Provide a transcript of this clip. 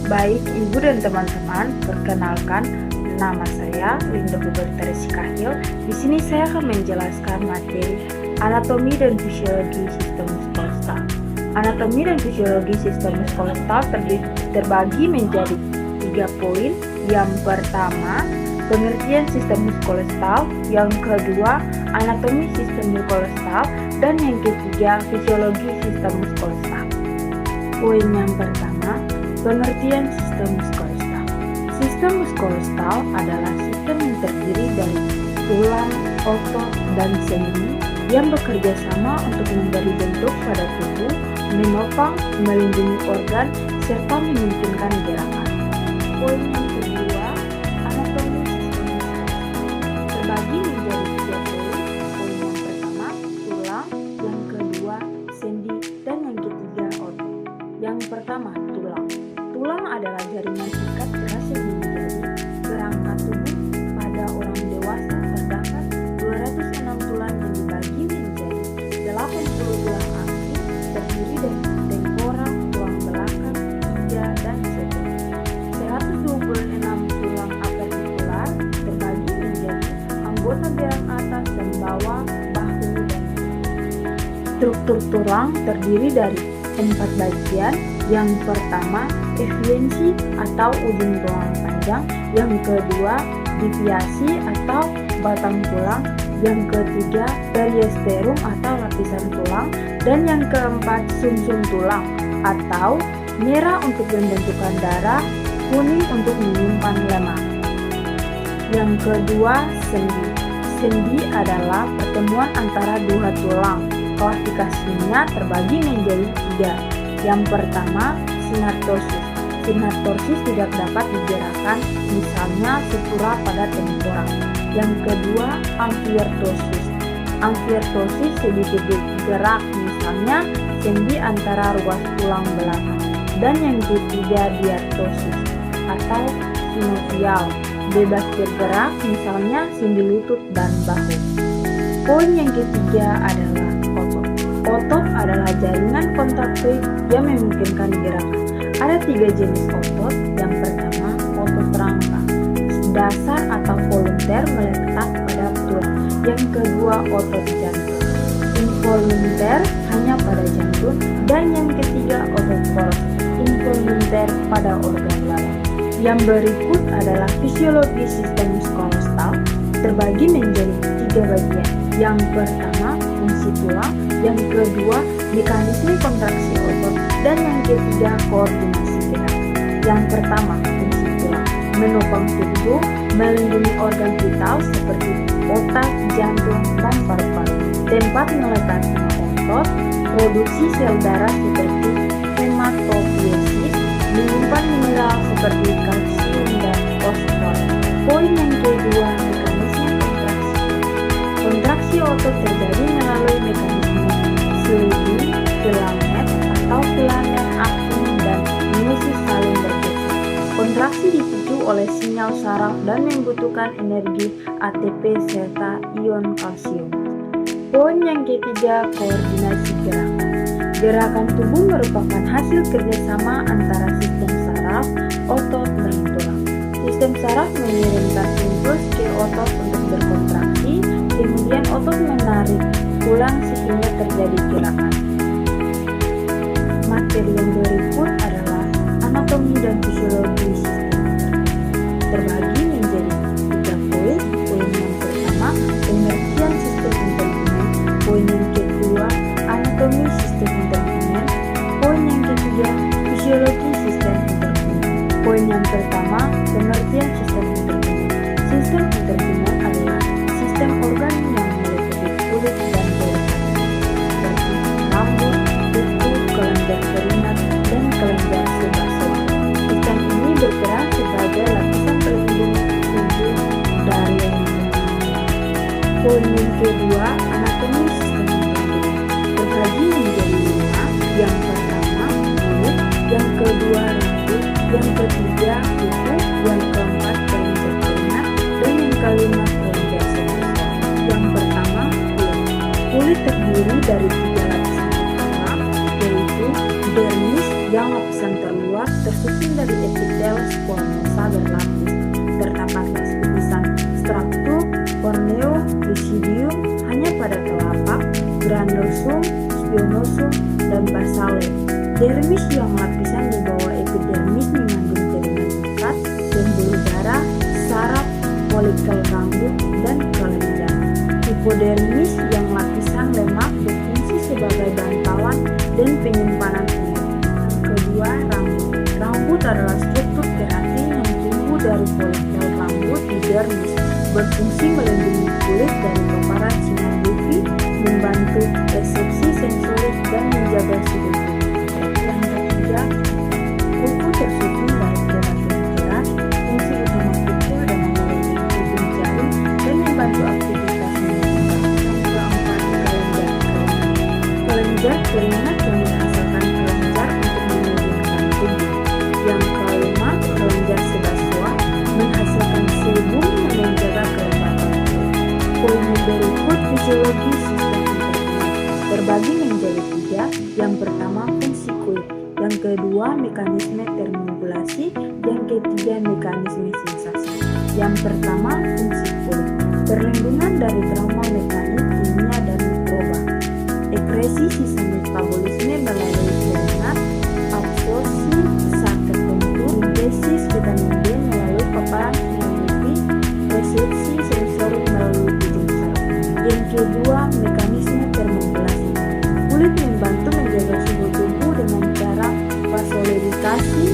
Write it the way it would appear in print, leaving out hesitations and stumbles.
Baik Ibu dan teman-teman, perkenalkan nama saya Linda Huberta Kahil. Di sini saya akan menjelaskan materi anatomi dan fisiologi sistem muskuloskeletal. Anatomi dan fisiologi sistem muskuloskeletal terbagi menjadi 3 poin. Yang pertama, pengertian sistem muskuloskeletal, yang kedua, anatomi sistem muskuloskeletal, dan yang ketiga, fisiologi sistem muskuloskeletal. Poin yang pertama, pengertian sistem muskuloskeletal. Sistem muskuloskeletal adalah sistem yang terdiri dari tulang, otot, dan sendi yang bekerja sama untuk memberi bentuk pada tubuh, menopang, melindungi organ, serta memungkinkan gerakan. Poin yang kedua, anatomi sistem muskuloskeletal terbagi menjadi 3 poin. Poin yang pertama, tulang, yang kedua, sendi, dan yang ketiga, otot. Yang pertama, tulang. Tulang adalah jaringan singkat berhasil menjadi kerangka tubuh pada orang dewasa. Terdapat 206 tulang yang dibagi menjadi 80 tulang aktif, terdiri dari tengkorak, tulang belakang, iga, dan seterusnya. 126 tulang aperdikular terbagi menjadi anggota belakang atas dan bawah, bahu, dan struktur tulang terdiri dari 4 bagian. Yang pertama, efisiensi atau ujung tulang panjang. Yang kedua, deviasi atau batang tulang. Yang ketiga, periosteum atau lapisan tulang. Dan yang keempat, sumsum tulang atau merah untuk pembentukan darah, kuning untuk menyimpan lemak. Yang kedua, sendi. Sendi adalah pertemuan antara 2 tulang. Klasifikasinya terbagi menjadi 3. Yang pertama, sinartosis. Sinartosis tidak dapat digerakkan, misalnya sutura pada tengkorak. Yang kedua, amfiertosis. Amfiertosis sedikit bergerak, misalnya sendi antara ruas tulang belakang. Dan yang ketiga, diartosis atau sinovial, bebas bergerak, misalnya sendi lutut dan bahu. Poin yang ketiga adalah otot. Otot adalah jaringan kontraktif yang memungkinkan gerakan. Ada 3 jenis otot. Yang pertama, otot rangka dasar atau volunteer melekat pada tulang. Yang kedua, otot jantung involunteer hanya pada jantung. Dan yang ketiga, otot poros involunteer pada organ lain. Yang berikut adalah fisiologi sistem muskuloskeletal, terbagi menjadi 3 bagian. Yang pertama, fungsi tulang. Yang kedua, mekanisme kontraksi otot. Dan yang ketiga, koordinasi gerak. Yang pertama, fungsi tulang. Menopang tubuh, melindungi organ vital seperti otak, jantung, dan paru-paru. Tempat meletaknya otot, produksi sel darah seperti hematopoiesis, menyimpan mineral seperti kalsium dan fosfor. Poin yang kedua, mekanisme kontraksi. Kontraksi otot terjadi melalui mekanisme Sliding, filament atau filament aktin dan mimesis saling bergeser. Kontraksi dipicu oleh sinyal saraf dan membutuhkan energi ATP serta ion kalsium. Poin yang ketiga, koordinasi gerakan. Gerakan tubuh merupakan hasil kerjasama antara sistem saraf, otot, dan tulang. Sistem saraf mengirimkan impuls ke otot untuk berkontraksi, kemudian otot menarik tulang sehingga terjadi gerakan. Materi yang berikut adalah anatomi dan fisiologi sistem terbagi menjadi 3 poin. Poin yang pertama, pengertian sistem intervenen. Poin yang kedua, anatomi sistem intervenen. Poin yang ketiga, fisiologi sistem intervenen. Poin yang pertama, pengertian sistem intervenen. Sistem intervenen adalah sistem organ yang meliputi kulit dan kulit, seperti rambut, kuku, kelenjar keringat, dan kelenjar sebasua. Sistem ini berperan sebagai lapisan pelindung tubuh dari lingkungan. Poin yang kedua, anatomi sistem intervenen terbagi menjadi 5. Yang pertama, kulit. Yang kedua, rambut. Yang ketiga, kuku. Yang keempat, kelenjar keringat. Dan yang kelima, squamosa berlapis. Terdapat lapisan stratum, corneum, lucidium hanya pada telapak, granosum, spinossum, dan basale. Dermis yang lapisan di bawah epidermis mengandung jaringan lekat, pembuluh darah, saraf, folikel rambut, dan kelenjar. Hipodermis yang lapisan lemak berfungsi sebagai bantalan dan penyimpanan kulit. Yang kedua, rambut. Rambut adalah struktur keratin yang tumbuh dari folikel rambut di dermis, berfungsi melindungi kulit dari paparan sinar UV, membantu resepsi sensorik dan menjaga suhu tubuh. Yang ketiga, kuku tersusun dari keratin keras, fungsi utama kuku adalah melindungi ujung jari dan membantu aktivitas menyenangkan. Yang keempat, kelenjar keringat. Kelenjar keringat yang menghasilkan kelenjar untuk menurunkan tubuh. Yang kelima, kelenjar sebasua menghasilkan sebum yang menjaga kelembapan kulit. Poin berikut fisiologi sistem pencernaan terbagi menjadi 3. Yang pertama, fungsi kulit. Yang kedua, mekanisme termogulasi. Yang ketiga, mekanisme sensasi. Yang pertama, fungsi kulit. Perlindungan dari trauma mekanik, kimia, dan mikroba. Ekresi sisa metabolisme melalui keringat, absorpsi zat tertentu, sintesis vitamin D melalui paparan sinar UV, resepsi sensorik melalui ujung saraf. Yang kedua, mekanisme termogulasi. Kulit membantu menjaga suhu tubuh dengan cara vasodilatasi